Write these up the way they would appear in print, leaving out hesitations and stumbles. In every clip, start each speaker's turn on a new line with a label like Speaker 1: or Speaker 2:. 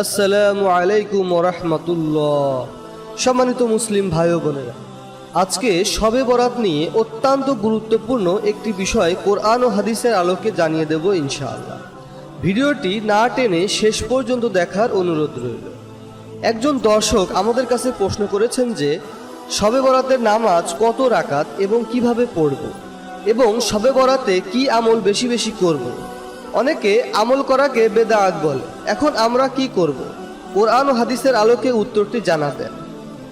Speaker 1: আসসালামু আলাইকুম ওয়া রাহমাতুল্লাহ। সম্মানিত মুসলিম ভাই ও বোনেরা, আজকে শবে বরাত নিয়ে অত্যন্ত গুরুত্বপূর্ণ একটি বিষয় কোরআন ও হাদিসের আলোকে জানিয়ে দেব ইনশাআল্লাহ। ভিডিওটি না টেনে শেষ পর্যন্ত দেখার অনুরোধ রইল। একজন দর্শক আমাদের কাছে প্রশ্ন করেছেন যে শবে বরাতের নামাজ কত রাকাত এবং কিভাবে পড়ব, এবং শবে বরাতে কি আমল বেশি বেশি করব। অনেকে আমল করাকে বেদাত বলে। এখন আমরা কি করব? কোরআন ও হাদিসের আলোকে উত্তরটি জানাবেন।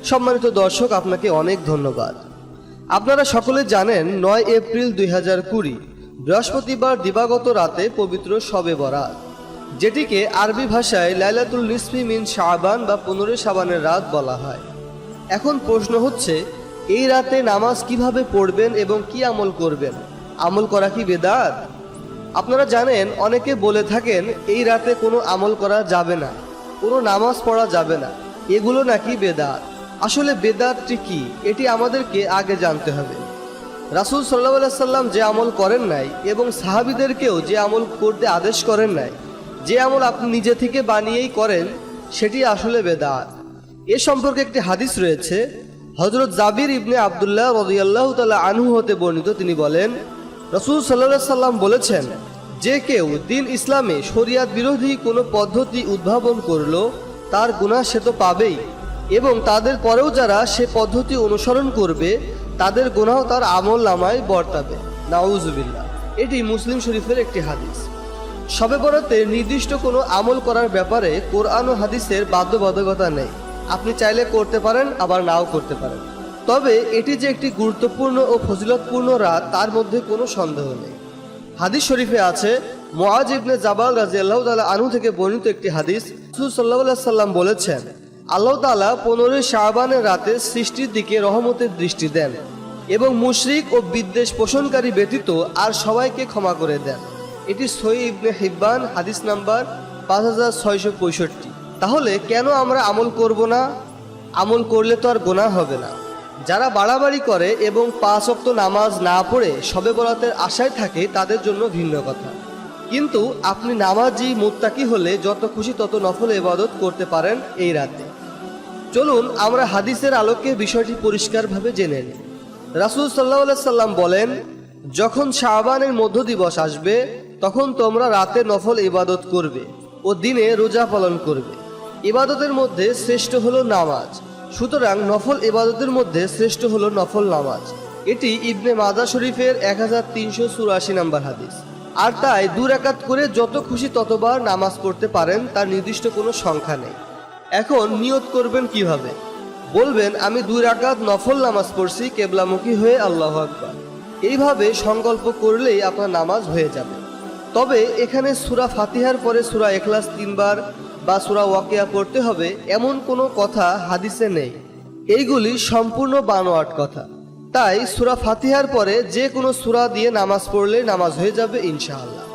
Speaker 1: সম্মানিত দর্শক, আপনাকে অনেক ধন্যবাদ। আপনারা সকলে জানেন 9 এপ্রিল 2020 বৃহস্পতিবার দিবাগত রাতে পবিত্র শবে বরাত, যেটিকে আরবি ভাষায় লাইলাতুল নিসফি মিন শাবান বা 15 শাবানের রাত বলা হয়। এখন প্রশ্ন হচ্ছে, এই রাতে নামাজ কিভাবে পড়বেন এবং কি আমল করবেন? আমল করা কি বেদাত? আপনারা জানেন, অনেকে বলে থাকেন এই রাতে কোনো আমল করা যাবে না, কোনো নামাজ পড়া যাবে না, এগুলো নাকি বেদাত। আসলে বেদাতটি কি, এটি আমাদেরকে আগে জানতে হবে। রাসূল সাল্লাল্লাহু আলাইহি সাল্লাম যে আমল করেন নাই এবং সাহাবীদেরকেও যে আমল করতে আদেশ করেন নাই, যে আমল আপনি নিজে থেকে বানিয়েই করেন, সেটি আসলে বেদাত। এ সম্পর্কে একটি হাদিস রয়েছে। হযরত জাবির ইবনে আব্দুল্লাহ রাদিয়াল্লাহু তাআলা আনহু হতে বর্ণিত। তিনি বলেন, রাসূল সাল্লাল্লাহু আলাইহি সাল্লাম বলেছেন, যে কেউ দিন ইসলামে শরিয়াত বিরোধী কোনো পদ্ধতি উদ্ভাবন করলো, তার গুনাহ সে তো পাবেই, এবং তাদের পরেও যারা সে পদ্ধতি অনুসরণ করবে, তাদের গুনাহ তার আমল নামায় বর্তাবে। নাউজুবিল্লাহ। এটি মুসলিম শরীফের একটি হাদিস। শবে বরাতে নির্দিষ্ট কোনো আমল করার ব্যাপারে কোরআন ও হাদিসের বাধ্যবাধকতা নেই। আপনি চাইলে করতে পারেন, আবার নাও করতে পারেন। তবে এটি যে একটি গুরুত্বপূর্ণ ও ফজিলতপূর্ণ রাত, তার মধ্যে কোনো সন্দেহ নেই। হাদিস শরীফে আছে, মুআজ ইবনে জাবাল রাদিয়াল্লাহু তাআলা আনহু থেকে বর্ণিত একটি হাদিস। রাসূল সাল্লাল্লাহু আলাইহি সাল্লাম বলেছেন, আল্লাহ তাআলা 15 শাবানের রাতে সৃষ্টির দিকে রহমতের দৃষ্টি দেন এবং মুশরিক ও বিদ্বেষ পোষণকারী ব্যতীত আর সবাইকে ক্ষমা করে দেন। এটি সহিহ ইবনে হিব্বান, হাদিস নাম্বার 5665। তাহলে কেন আমরা আমল করব না? আমল করলে তো আর গুনাহ হবে না। যারা বাড়াবাড়ি করে এবং 5 ওয়াক্ত নামাজ না পড়ে শবে বরাতের আশায় থাকে, তাদের জন্য ভিন্ন কথা। কিন্তু আপনি নামাজি মুত্তাকি হলে যত খুশি তত নফল ইবাদত করতে পারেন এই রাতে। চলুন আমরা হাদিসের আলোকে বিষয়টি পরিষ্কারভাবে জেনে নিই। রাসূল সাল্লাল্লাহু আলাইহি সাল্লাম বলেন, যখন শাবানের মধ্য দিবস আসবে, তখন তোমরা রাতে নফল ইবাদত করবে ও দিনে রোজা পালন করবে। ইবাদতের মধ্যে শ্রেষ্ঠ হলো নামাজ, সুতরাং নফল ইবাদতের মধ্যে শ্রেষ্ঠ হলো নফল নামাজ। এটি ইবনে মাজাহ শরীফের 1384 নম্বর হাদিস। আর তাই 2 রাকাত করে যত খুশি ততবার নামাজ পড়তে পারেন, তার নির্দিষ্ট কোনো সংখ্যা নেই। এখন নিয়ত করবেন কিভাবে? বলবেন, আমি 2 রাকাত নফল নামাজ পড়ছি কেবলামুখী হয়ে, আল্লাহু আকবার। এইভাবে সংকল্প করলেই আপনার নামাজ হয়ে যাবে। তবে এখানে সূরা ফাতিহার পরে সূরা ইখলাস 3 বার বা সূরা ওয়াকিয়া পড়তে হবে, এমন কোনো কথা হাদিসে নেই। এইগুলি সম্পূর্ণ বানোয়াট কথা। তাই সূরা ফাতিহার পরে যে কোনো সূরা দিয়ে নামাজ পড়লে নামাজ হয়ে যাবে ইনশাআল্লাহ।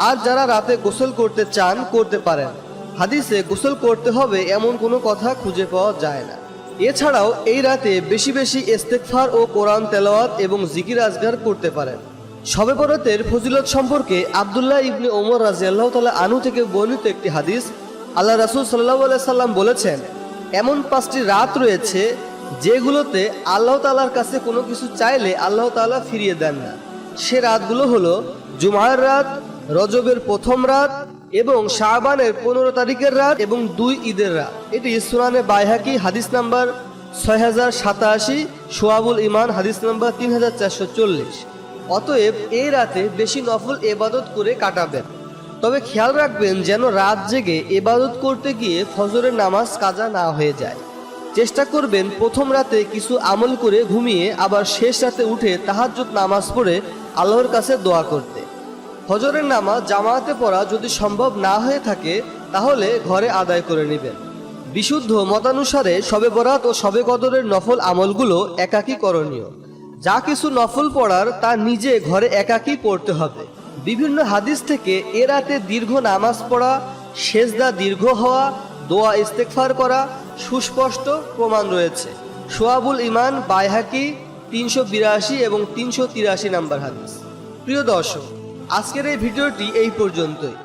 Speaker 1: আর যারা রাতে গোসল করতে চান, করতে পারেন। হাদিসে গোসল করতে হবে এমন কোনো কথা খুঁজে পাওয়া যায় না। এছাড়াও এই রাতে বেশি বেশি ইস্তেগফার ও কোরআন তেলাওয়াত এবং জিকির আজগার করতে পারেন। শবে বরাতের ফজিলত সম্পর্কে আব্দুল্লাহ ইবনে ওমর রাদিয়াল্লাহু তাআলা আনহু থেকে বর্ণিত একটি হাদিস। আল্লাহ রাসূল সাল্লাল্লাহু আলাইহি সাল্লাম বলেছেন, এমন 5টি রাত রয়েছে যেগুলোতে আল্লাহ তাআলার কাছে কোনো কিছু চাইলে আল্লাহ তাআলা ফিরিয়ে দেন না। সে রাতগুলো হলো জুমার রাত, রজবের প্রথম রাত এবং শাবানের 15 তারিখের রাত এবং 2 ঈদের রাত। এটি সুনানে বাইহাকি হাদিস নাম্বার 6087, শুআবুল ঈমান হাদিস নাম্বার 3440। অতএব এই রাতে বেশি নফল ইবাদত করে কাটাবেন। তবে খেয়াল রাখবেন যেন রাত জেগে ইবাদত করতে গিয়ে ফজরের নামাজ কাজা না হয়ে যায়। চেষ্টা করবেন প্রথম রাতে কিছু আমল করে ঘুমিয়ে আবার শেষ রাতে উঠে তাহাজ্জুদ নামাজ পড়ে আল্লাহর কাছে দোয়া করতে। ফজরের নামাজ জামাতে পড়া যদি সম্ভব না হয়ে থাকে, তাহলে ঘরে আদায় করে নেবেন। বিশুদ্ধ মতানুসারে শবে বরাত ও শবে কদরের নফল আমলগুলো একাকী করণীয়। যা কিছু নফল পড়ার তা নিজে ঘরে একাকী পড়তে হবে। বিভিন্ন হাদিস থেকে এ রাতে দীর্ঘ নামাজ পড়া, সেজদা দীর্ঘ হওয়া, দোয়া ইস্তেগফার করা সুস্পষ্ট প্রমাণ রয়েছে। শুআবুল ঈমান বাইহাকি 382 এবং 383 নম্বর হাদিস। প্রিয় দর্শক, আজকের এই ভিডিওটি এই পর্যন্তই।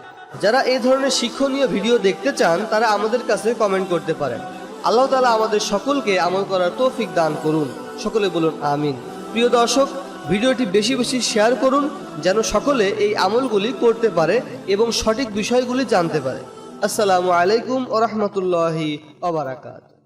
Speaker 1: যারা এই ধরনের শিক্ষণীয় ভিডিও দেখতে চান তারা আমাদের কাছে কমেন্ট করতে পারেন। আল্লাহ তাআলা আমাদের সকলকে আমল করার তৌফিক দান করুন। সকলে বলুন আমিন। প্রিয় দর্শক, ভিডিওটি বেশি বেশি শেয়ার করুন যেন সকলে এই আমলগুলি করতে পারে এবং সঠিক বিষয়গুলি জানতে পারে। আসসালামু আলাইকুম ওয়া রাহমাতুল্লাহি ওয়া বারাকাতুহু।